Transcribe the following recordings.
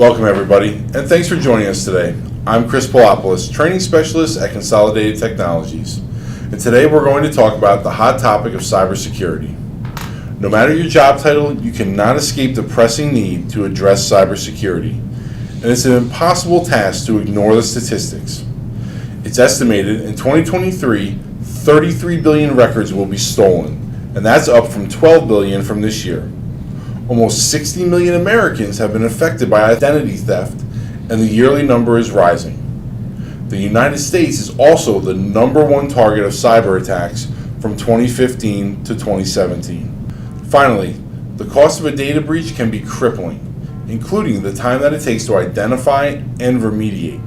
Welcome everybody, and thanks for joining us today. I'm Chris Poulopoulos, Training Specialist at Consolidated Technologies, and today we're going to talk about the hot topic of cybersecurity. No matter your job title, you cannot escape the pressing need to address cybersecurity, and it's an impossible task to ignore the statistics. It's estimated in 2023, 33 billion records will be stolen, and that's up from 12 billion from this year. Almost 60 million Americans have been affected by identity theft, and the yearly number is rising. The United States is also the #1 target of cyber attacks from 2015 to 2017. Finally, the cost of a data breach can be crippling, including the time that it takes to identify and remediate.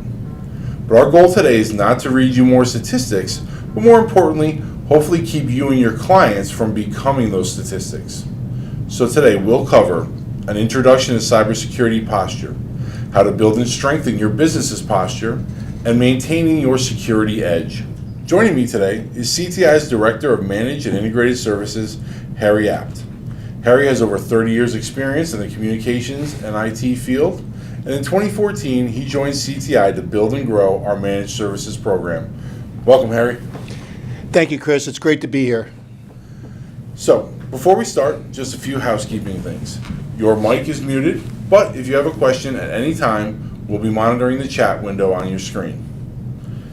But our goal today is not to read you more statistics, but more importantly, hopefully keep you and your clients from becoming those statistics. So today we'll cover an introduction to cybersecurity posture, how to build and strengthen your business's posture, and maintaining your security edge. Joining me today is CTI's Director of Managed and Integrated Services, Harry Abt. Harry has over 30 years experience in the communications and IT field, and in 2014 he joined CTI to build and grow our managed services program. Welcome, Harry. Thank you, Chris. It's great to be here. So, before we start, just a few housekeeping things. Your mic is muted, but if you have a question at any time, we'll be monitoring the chat window on your screen.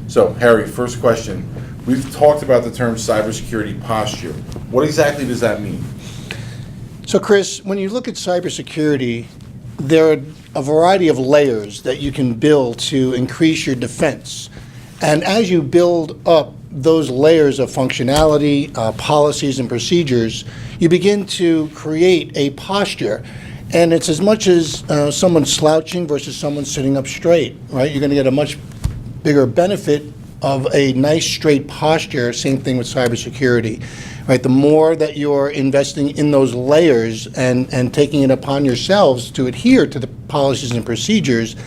So, Harry, first question. We've talked about the term cybersecurity posture. What exactly does that mean? So, Chris, when you look at cybersecurity, there are a variety of layers that you can build to increase your defense. And as you build up those layers of functionality, policies, and procedures, you begin to create a posture. And it's as much as someone slouching versus someone sitting up straight, right? You're going to get a much bigger benefit of a nice straight posture. Same thing with cybersecurity, right? The more that you're investing in those layers and taking it upon yourselves to adhere to the policies and procedures,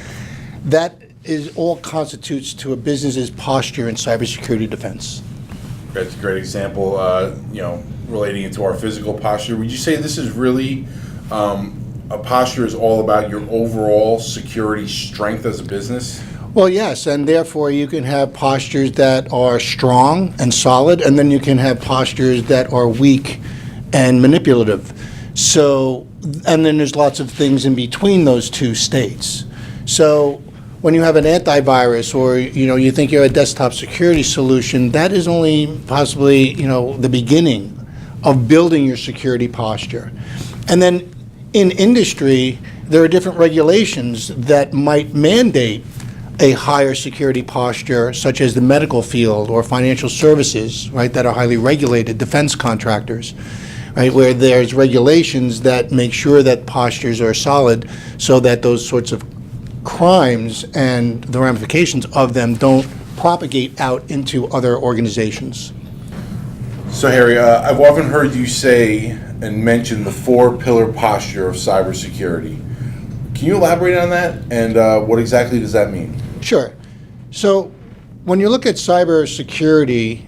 that is all constitutes to a business's posture in cybersecurity defense. That's a great example, relating it to our physical posture. Would you say this is really, a posture is all about your overall security strength as a business? Well, yes, and therefore you can have postures that are strong and solid, and then you can have postures that are weak and manipulative. So, and then there's lots of things in between those two states. So, when you have an antivirus or you think you're a desktop security solution, that is only possibly the beginning of building your security posture. And then in industry, there are different regulations that might mandate a higher security posture, such as the medical field or financial services, right, that are highly regulated, defense contractors, right, where there's regulations that make sure that postures are solid so that those sorts of crimes and the ramifications of them don't propagate out into other organizations. So Harry, I've often heard you say and mention the 4-pillar posture of cybersecurity. Can you elaborate on that, and what exactly does that mean? Sure. So when you look at cybersecurity,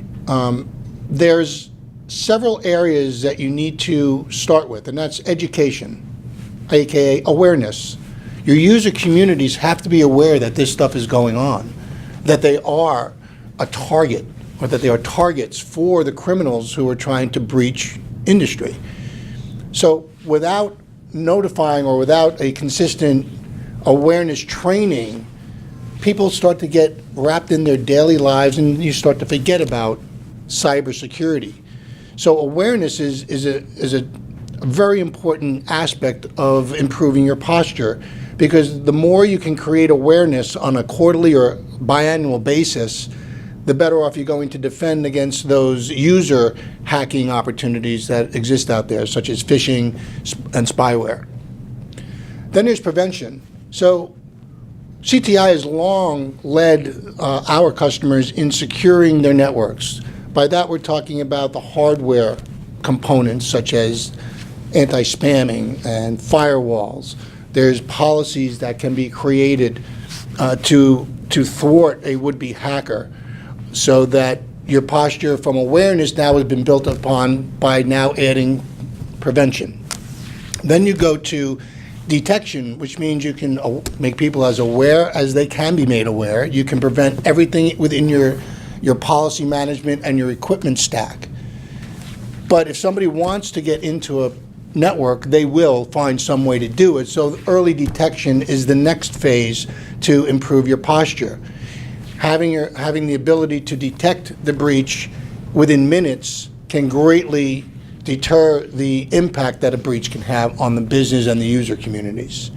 there's several areas that you need to start with, and that's education, aka awareness. Your user communities have to be aware that this stuff is going on, that they are a target, or that they are targets for the criminals who are trying to breach industry. So without notifying or without a consistent awareness training, people start to get wrapped in their daily lives and you start to forget about cybersecurity. So awareness is a very important aspect of improving your posture, because the more you can create awareness on a quarterly or biannual basis, the better off you're going to defend against those user hacking opportunities that exist out there, such as phishing and spyware. Then there's prevention. So CTI has long led our customers in securing their networks. By that, we're talking about the hardware components, such as anti-spamming and firewalls. There's policies that can be created to thwart a would-be hacker, so that your posture from awareness now has been built upon by now adding prevention. Then you go to detection, which means you can make people as aware as they can be made aware. You can prevent everything within your policy management and your equipment stack. But if somebody wants to get into a network, they will find some way to do it. So early detection is the next phase to improve your posture. Having the ability to detect the breach within minutes can greatly deter the impact that a breach can have on the business and the user communities.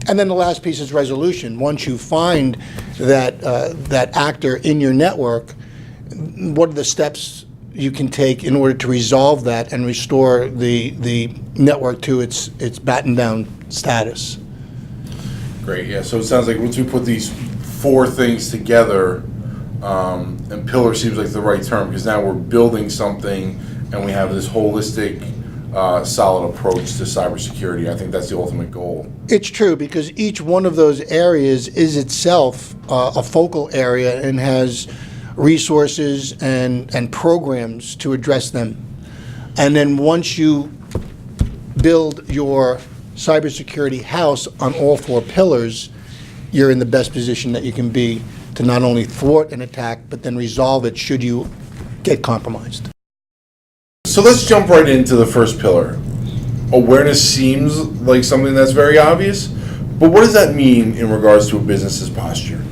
And then the last piece is resolution. Once you find that actor in your network, what are the steps you can take in order to resolve that and restore the network to its battened down status? Great, yeah, so it sounds like once we put these four things together, and pillar seems like the right term, because now we're building something and we have this holistic, solid approach to cybersecurity. I think that's the ultimate goal. It's true, because each one of those areas is itself a focal area and has resources and programs to address them. And then once you build your cybersecurity house on all four pillars, you're in the best position that you can be to not only thwart an attack, but then resolve it should you get compromised. So let's jump right into the first pillar. Awareness seems like something that's very obvious, but what does that mean in regards to a business's posture?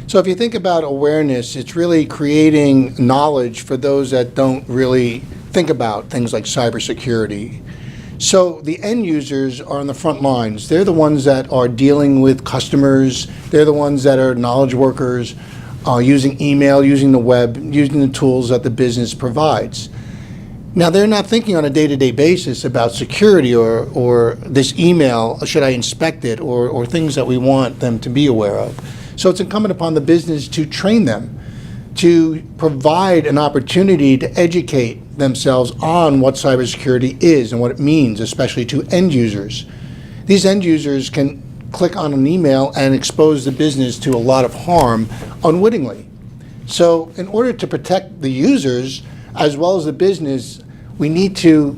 So if you think about awareness, it's really creating knowledge for those that don't really think about things like cybersecurity. So the end users are on the front lines. They're the ones that are dealing with customers. They're the ones that are knowledge workers, using email, using the web, using the tools that the business provides. Now, they're not thinking on a day-to-day basis about security or this email, should I inspect it, or things that we want them to be aware of. So it's incumbent upon the business to train them, to provide an opportunity to educate themselves on what cybersecurity is and what it means, especially to end users. These end users can click on an email and expose the business to a lot of harm unwittingly. So in order to protect the users as well as the business, we need to,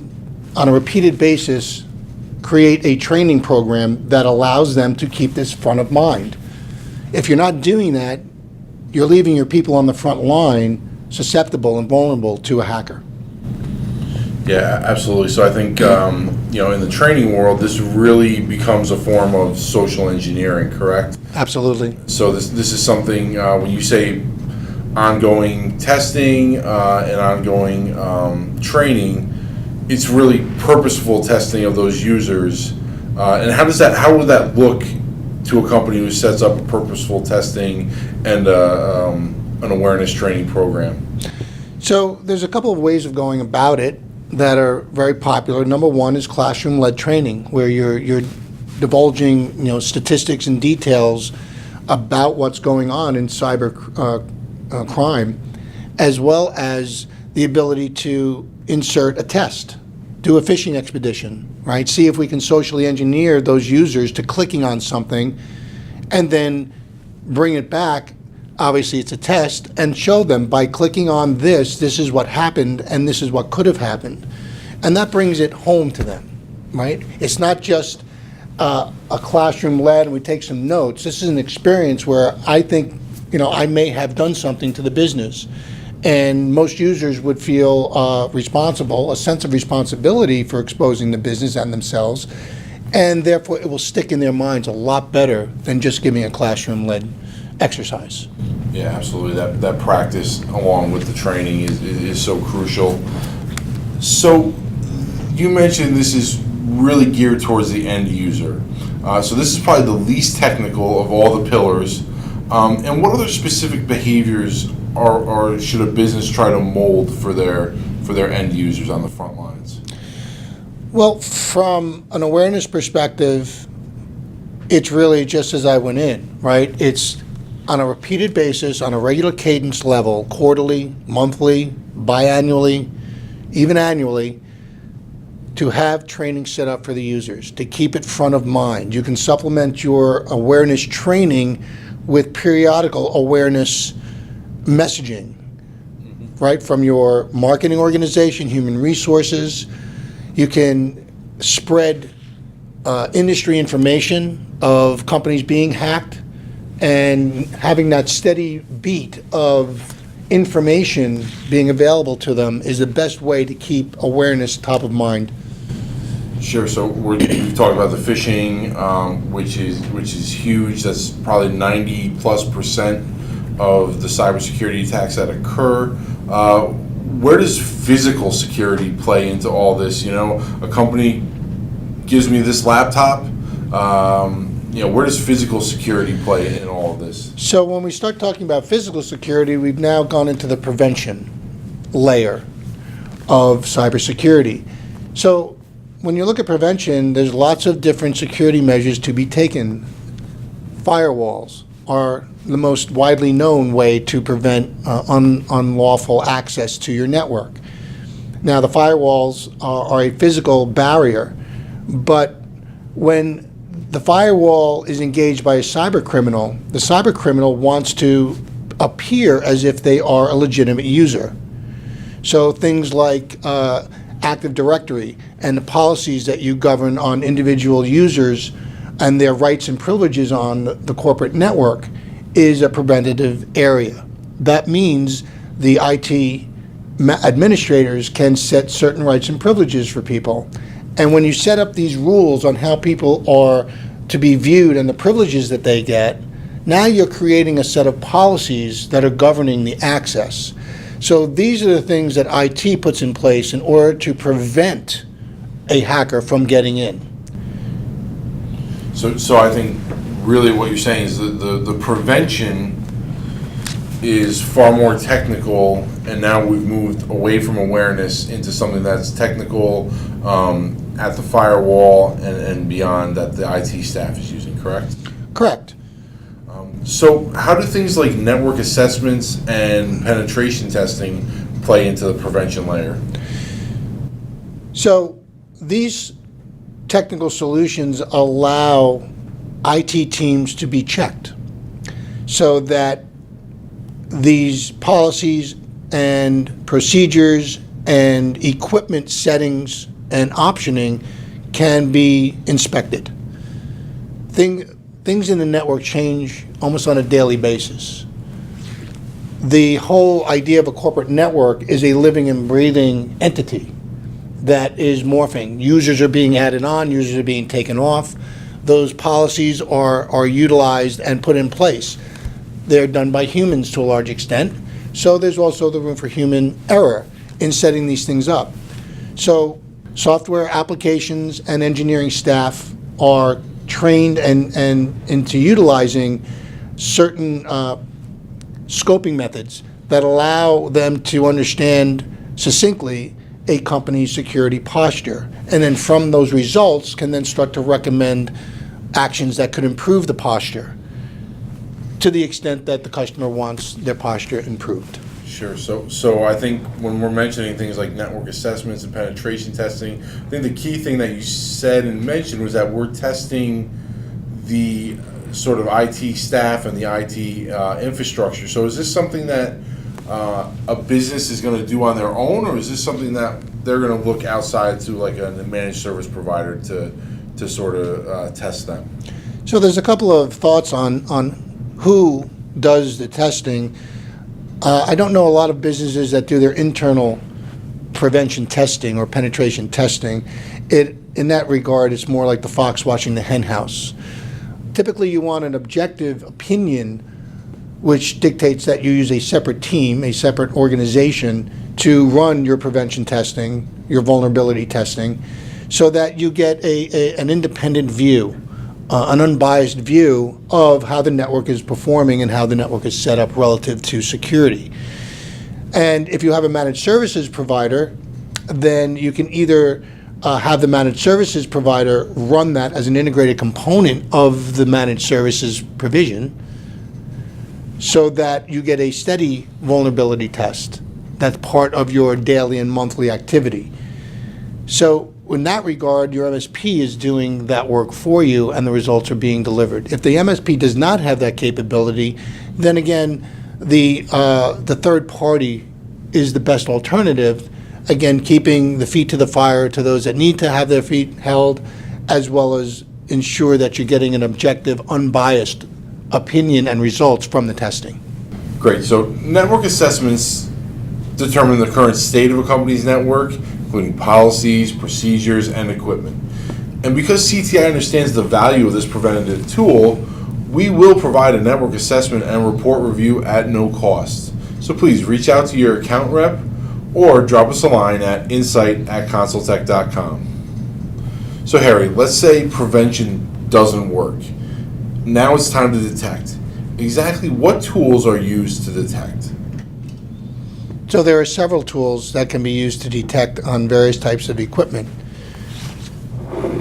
on a repeated basis, create a training program that allows them to keep this front of mind. If you're not doing that, you're leaving your people on the front line susceptible and vulnerable to a hacker. Yeah, absolutely. So I think, in the training world, this really becomes a form of social engineering, correct? Absolutely. So this is something, when you say ongoing testing and ongoing training, it's really purposeful testing of those users. And how would that look to a company who sets up a purposeful testing and an awareness training program? So there's a couple of ways of going about it that are very popular. Number one is classroom-led training, where you're divulging statistics and details about what's going on in cyber crime, as well as the ability to insert a test, do a phishing expedition, right? See if we can socially engineer those users to clicking on something and then bring it back. Obviously, it's a test, and show them by clicking on this is what happened and this is what could have happened. And that brings it home to them, right? It's not just a classroom-led and we take some notes. This is an experience where I think, I may have done something to the business. And most users would feel responsible, a sense of responsibility for exposing the business and themselves. And therefore, it will stick in their minds a lot better than just giving a classroom-led exercise. Yeah, absolutely. That practice along with the training is so crucial. So you mentioned this is really geared towards the end user. So this is probably the least technical of all the pillars. And what other specific behaviors or should a business try to mold for their end users on the front lines? Well, from an awareness perspective, it's really just as I went in, right? It's on a repeated basis, on a regular cadence level, quarterly, monthly, biannually, even annually, to have training set up for the users, to keep it front of mind. You can supplement your awareness training with periodical awareness messaging, right? From your marketing organization, human resources. You can spread industry information of companies being hacked, and having that steady beat of information being available to them is the best way to keep awareness top of mind. Sure. So we've talked about the phishing, which is huge. That's probably 90+% of the cybersecurity attacks that occur. Where does physical security play into all this? You know, a company gives me this laptop. Where does physical security play in all of this? So when we start talking about physical security, we've now gone into the prevention layer of cybersecurity. So when you look at prevention, there's lots of different security measures to be taken. Firewalls are the most widely known way to prevent unlawful access to your network. Now, the firewalls are a physical barrier, but when the firewall is engaged by a cyber criminal, the cyber criminal wants to appear as if they are a legitimate user. So things like Active Directory and the policies that you govern on individual users and their rights and privileges on the corporate network is a preventative area. That means the IT administrators can set certain rights and privileges for people. And when you set up these rules on how people are to be viewed and the privileges that they get, now you're creating a set of policies that are governing the access. So these are the things that IT puts in place in order to prevent a hacker from getting in. So I think really what you're saying is the prevention is far more technical, and now we've moved away from awareness into something that's technical at the firewall and beyond that the IT staff is using, correct? Correct. So how do things like network assessments and penetration testing play into the prevention layer? So these technical solutions allow IT teams to be checked so that these policies and procedures and equipment settings and optioning can be inspected. Things in the network change almost on a daily basis. The whole idea of a corporate network is a living and breathing entity that is morphing. Users are being added on, users are being taken off. Those policies are utilized and put in place. They're done by humans to a large extent, so there's also the room for human error in setting these things up. So software applications and engineering staff are trained and into utilizing certain scoping methods that allow them to understand succinctly a company's security posture, and then from those results can then start to recommend actions that could improve the posture to the extent that the customer wants their posture improved. Sure. So I think when we're mentioning things like network assessments and penetration testing, I think the key thing that you said and mentioned was that we're testing the sort of IT staff and the IT infrastructure. So is this something that a business is going to do on their own, or is this something that they're going to look outside to like a managed service provider to sort of test them? So there's a couple of thoughts on who does the testing. I don't know a lot of businesses that do their internal prevention testing or penetration testing. In that regard, it's more like the fox watching the hen house. Typically, you want an objective opinion which dictates that you use a separate team, a separate organization to run your prevention testing, your vulnerability testing, so that you get an independent view, an unbiased view of how the network is performing and how the network is set up relative to security. And if you have a managed services provider, then you can either have the managed services provider run that as an integrated component of the managed services provision so that you get a steady vulnerability test that's part of your daily and monthly activity. So in that regard, your MSP is doing that work for you and the results are being delivered. If the MSP does not have that capability, then again, the third party is the best alternative, again, keeping the feet to the fire to those that need to have their feet held as well as ensure that you're getting an objective, unbiased opinion and results from the testing. Great. So network assessments determine the current state of a company's network, including policies, procedures, and equipment. And because CTI understands the value of this preventative tool, we will provide a network assessment and report review at no cost. So please reach out to your account rep or drop us a line at insight@consultech.com. So Harry, let's say prevention doesn't work. Now it's time to detect. Exactly what tools are used to detect? So there are several tools that can be used to detect on various types of equipment.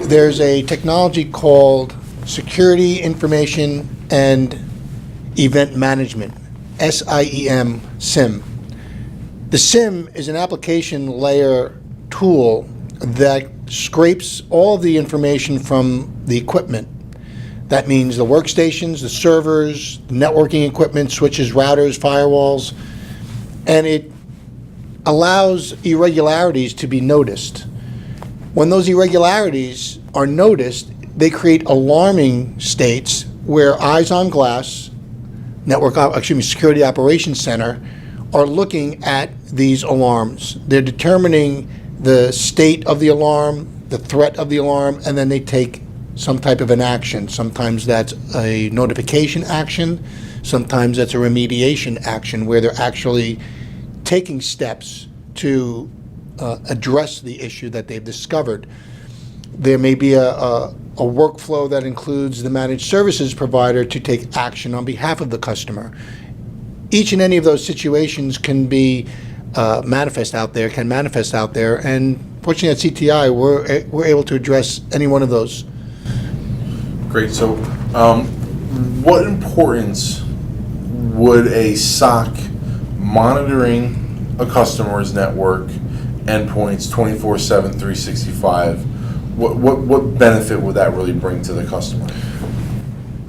There's a technology called Security Information and Event Management, SIEM, SIM. The SIM is an application layer tool that scrapes all the information from the equipment. That means the workstations, the servers, networking equipment, switches, routers, firewalls, and it allows irregularities to be noticed. When those irregularities are noticed, they create alarming states where eyes on glass, Security Operations Center, are looking at these alarms. They're determining the state of the alarm, the threat of the alarm, and then they take some type of an action. Sometimes that's a notification action, sometimes that's a remediation action where they're actually taking steps to address the issue that they've discovered. There may be a workflow that includes the managed services provider to take action on behalf of the customer. Each and any of those situations can be manifest out there, and fortunately at CTI, we're able to address any one of those. Great. So, what importance would a SOC monitoring a customer's network endpoints 24/7, 365? What benefit would that really bring to the customer?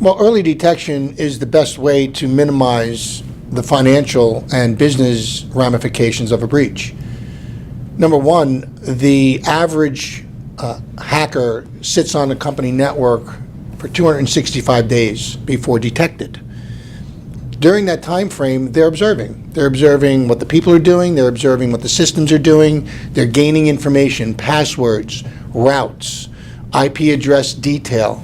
Well, early detection is the best way to minimize the financial and business ramifications of a breach. Number one, the average hacker sits on a company network for 265 days before detected. During that time frame, they're observing. They're observing what the people are doing. They're observing what the systems are doing. They're gaining information, passwords, routes, IP address detail.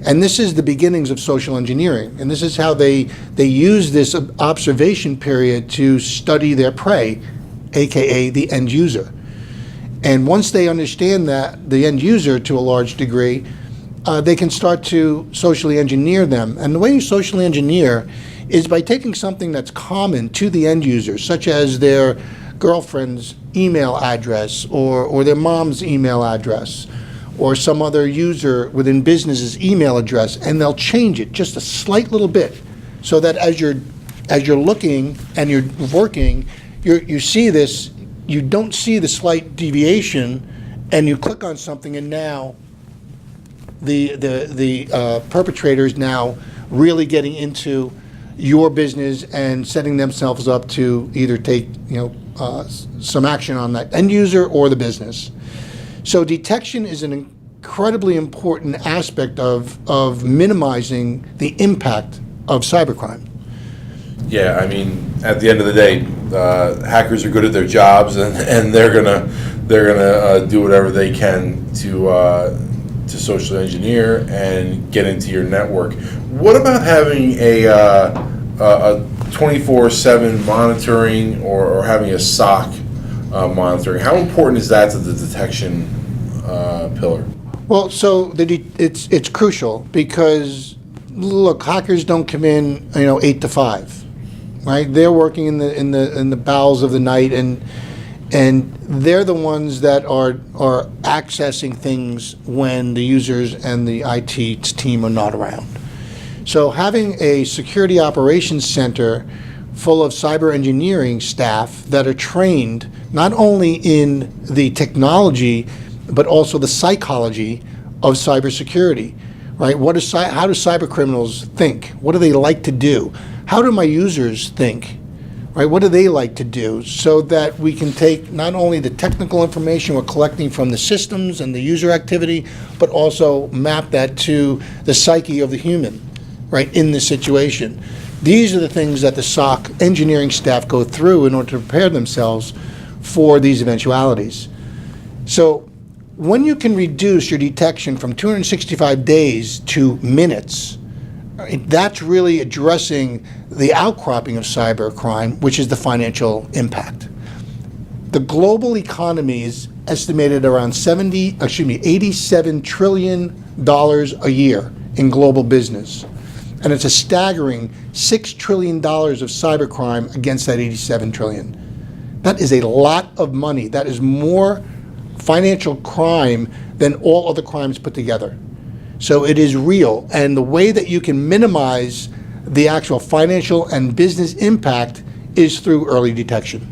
And this is the beginnings of social engineering. And this is how they use this observation period to study their prey, AKA the end user. And once they understand that, the end user to a large degree, they can start to socially engineer them. And the way you socially engineer is by taking something that's common to the end user, such as their girlfriend's email address or their mom's email address or some other user within business's email address, and they'll change it just a slight little bit so that as you're looking and you're working, you see this, you don't see the slight deviation, and you click on something, and now the perpetrator is now really getting into your business and setting themselves up to either take some action on that end user or the business. So detection is an incredibly important aspect of minimizing the impact of cybercrime. Yeah, I mean, at the end of the day, hackers are good at their jobs, and they're gonna do whatever they can to social engineer and get into your network. What about having a 24/7 monitoring or having a SOC monitoring? How important is that to the detection pillar? Well, so it's crucial because look, hackers don't come in 8 to 5, right? They're working in the bowels of the night, and they're the ones that are accessing things when the users and the IT team are not around. So having a security operations center full of cyber engineering staff that are trained not only in the technology but also the psychology of cybersecurity, right? How do cyber criminals think? What do they like to do? How do my users think? right? What do they like to do? So that we can take not only the technical information we're collecting from the systems and the user activity, but also map that to the psyche of the human, right, in this situation. These are the things that the SOC engineering staff go through in order to prepare themselves for these eventualities. So when you can reduce your detection from 265 days to minutes, that's really addressing the outcropping of cybercrime, which is the financial impact. The global economy is estimated around $87 trillion a year in global business. And it's a staggering $6 trillion of cybercrime against that 87 trillion. That is a lot of money. That is more financial crime than all other crimes put together. So it is real. And the way that you can minimize the actual financial and business impact is through early detection.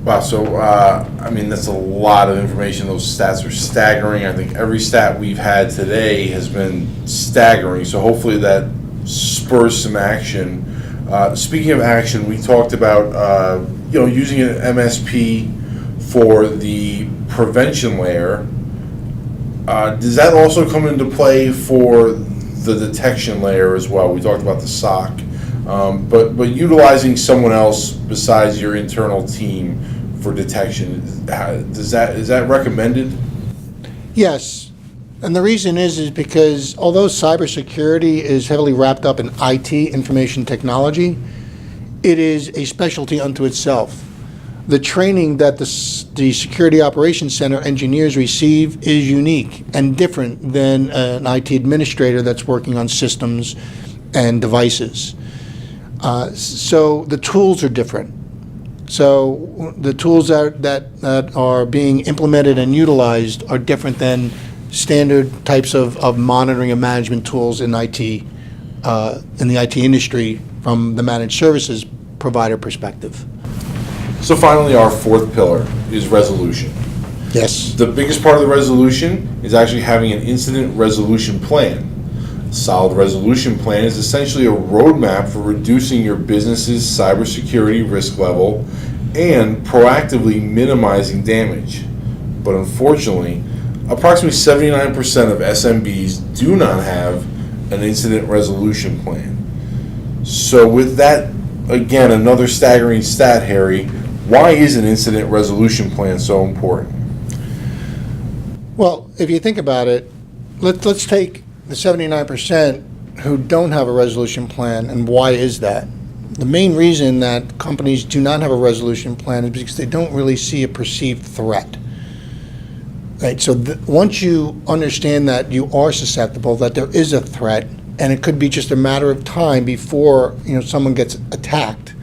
Wow, so, that's a lot of information. Those stats are staggering. I think every stat we've had today has been staggering, so hopefully that spurs some action. Speaking of action, we talked about, using an MSP for the prevention layer. Does that also come into play for the detection layer as well? We talked about the SOC, but utilizing someone else besides your internal team for detection, is that recommended? Yes, and the reason is because although cybersecurity is heavily wrapped up in IT, information technology, it is a specialty unto itself. The training that the Security Operations Center engineers receive is unique and different than an IT administrator that's working on systems and devices. So the tools are different. So the tools that are being implemented and utilized are different than standard types of monitoring and management tools in IT, in the IT industry from the managed services provider perspective. So finally, our fourth pillar is resolution. Yes. The biggest part of the resolution is actually having an incident resolution plan. A solid resolution plan is essentially a roadmap for reducing your business's cybersecurity risk level and proactively minimizing damage. But unfortunately, approximately 79% of SMBs do not have an incident resolution plan. So with that, again, another staggering stat, Harry, why is an incident resolution plan so important? Well, if you think about it, let's take the 79% who don't have a resolution plan, and why is that? The main reason that companies do not have a resolution plan is because they don't really see a perceived threat. Right? So once you understand that you are susceptible, that there is a threat, and it could be just a matter of time before someone gets attacked,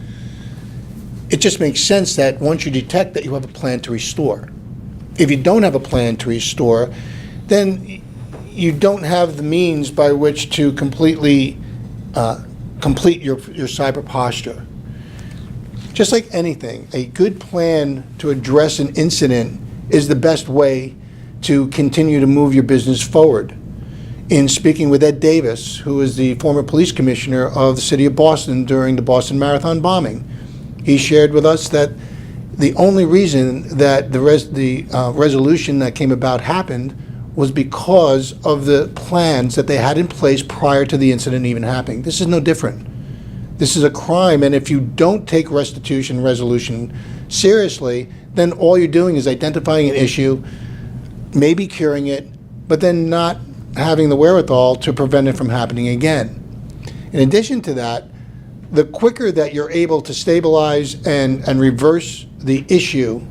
it just makes sense that once you detect that you have a plan to restore. If you don't have a plan to restore, then you don't have the means by which to completely complete your cyber posture. Just like anything, a good plan to address an incident is the best way to continue to move your business forward. In speaking with Ed Davis, who is the former police commissioner of the city of Boston during the Boston Marathon bombing, he shared with us that the only reason that the resolution that came about happened was because of the plans that they had in place prior to the incident even happening. This is no different. This is a crime, and if you don't take restitution resolution seriously, then all you're doing is identifying an issue, maybe curing it, but then not having the wherewithal to prevent it from happening again. In addition to that, the quicker that you're able to stabilize and reverse the issue,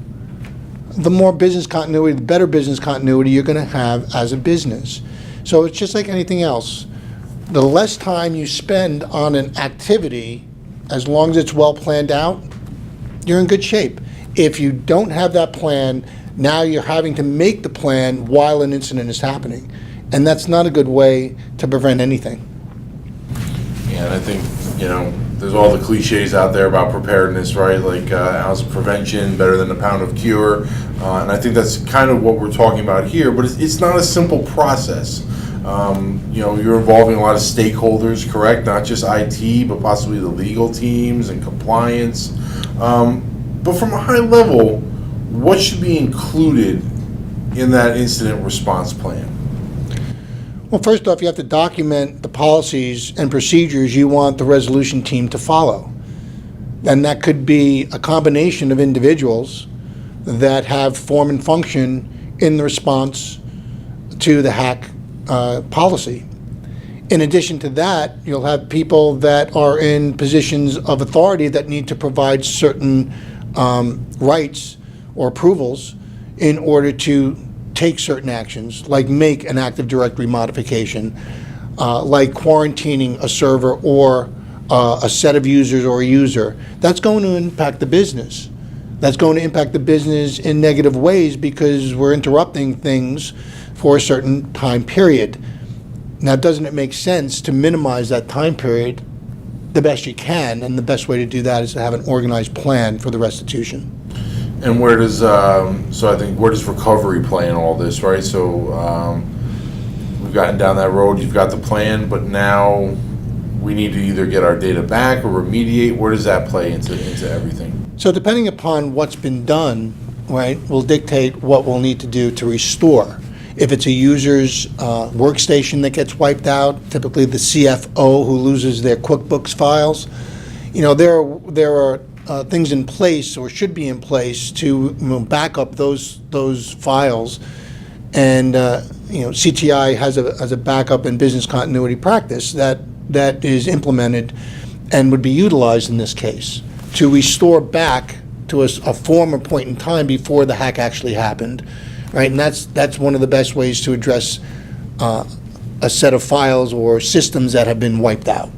the more business continuity, the better business continuity you're going to have as a business. So it's just like anything else. The less time you spend on an activity, as long as it's well planned out, you're in good shape. If you don't have that plan, now you're having to make the plan while an incident is happening. And that's not a good way to prevent anything. Yeah, and I think, there's all the cliches out there about preparedness, right? Like an ounce of prevention better than a pound of cure. And I think that's kind of what we're talking about here, but it's not a simple process. You're involving a lot of stakeholders, correct? Not just IT, but possibly the legal teams and compliance. But from a high level, what should be included in that incident response plan? Well, first off, you have to document the policies and procedures you want the resolution team to follow. And that could be a combination of individuals that have form and function in the response to the hack policy. In addition to that, you'll have people that are in positions of authority that need to provide certain rights or approvals in order to take certain actions, like make an Active Directory modification, like quarantining a server or a set of users or a user. That's going to impact the business. That's going to impact the business in negative ways because we're interrupting things for a certain time period. Now, doesn't it make sense to minimize that time period the best you can? And the best way to do that is to have an organized plan for the restitution. And where does where does recovery play in all this, right? So we've gotten down that road. You've got the plan, but now we need to either get our data back or remediate. Where does that play into everything? So depending upon what's been done, right, will dictate what we'll need to do to restore. If it's a user's workstation that gets wiped out, typically the CFO who loses their QuickBooks files, there are things in place or should be in place to back up those files. And CTI has a backup and business continuity practice that is implemented and would be utilized in this case to restore back to a former point in time before the hack actually happened, right? And that's one of the best ways to address a set of files or systems that have been wiped out.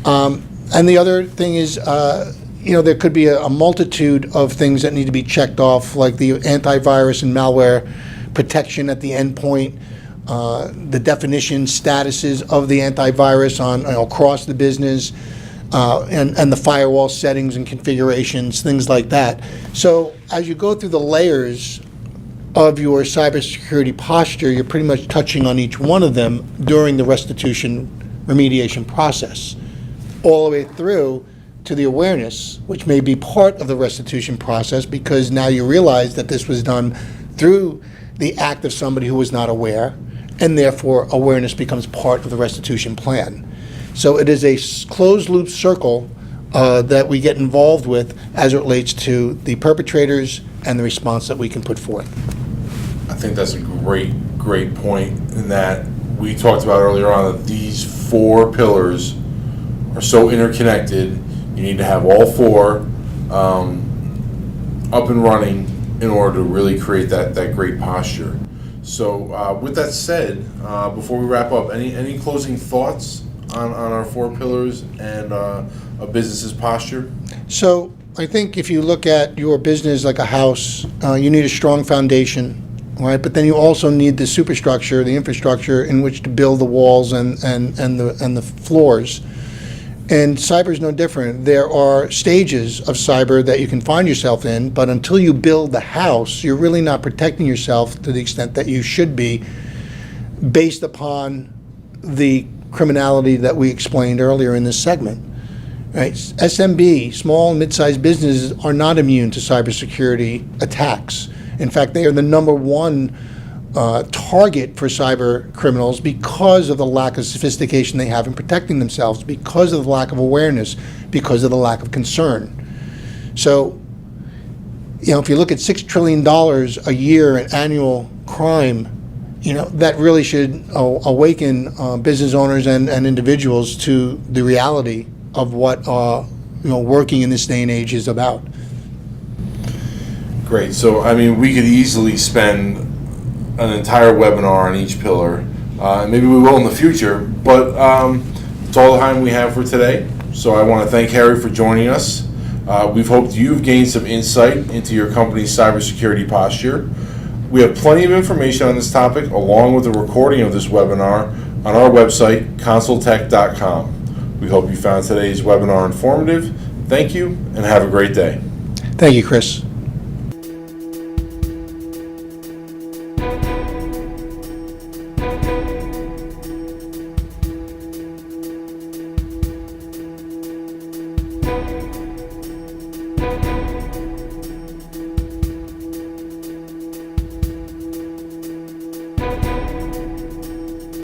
And the other thing is, there could be a multitude of things that need to be checked off, like the antivirus and malware protection at the endpoint, the definition statuses of the antivirus across the business, and the firewall settings and configurations, things like that. So as you go through the layers of your cybersecurity posture, you're pretty much touching on each one of them during the restitution remediation process, all the way through to the awareness, which may be part of the restitution process because now you realize that this was done through the act of somebody who was not aware, and therefore awareness becomes part of the restitution plan. So it is a closed loop circle that we get involved with as it relates to the perpetrators and the response that we can put forth. I think that's a great point in that we talked about earlier on that these four pillars are so interconnected. You need to have all four up and running in order to really create that great posture. So with that said, before we wrap up, any closing thoughts on our four pillars and a business's posture? So I think if you look at your business like a house, you need a strong foundation, right? But then you also need the superstructure, the infrastructure in which to build the walls and the floors. And cyber is no different. There are stages of cyber that you can find yourself in, but until you build the house, you're really not protecting yourself to the extent that you should be based upon the criminality that we explained earlier in this segment. Right? SMB, small and mid-sized businesses, are not immune to cybersecurity attacks. In fact, they are the number one target for cyber criminals because of the lack of sophistication they have in protecting themselves, because of the lack of awareness, because of the lack of concern. So, if you look at $6 trillion a year in annual crime, that really should awaken business owners and individuals to the reality of what working in this day and age is about. Great. So, we could easily spend an entire webinar on each pillar. Maybe we will in the future, but it's all the time we have for today. So I want to thank Harry for joining us. We've hoped you've gained some insight into your company's cybersecurity posture. We have plenty of information on this topic, along with a recording of this webinar on our website, consultech.com. We hope you found today's webinar informative. Thank you, and have a great day. Thank you, Chris.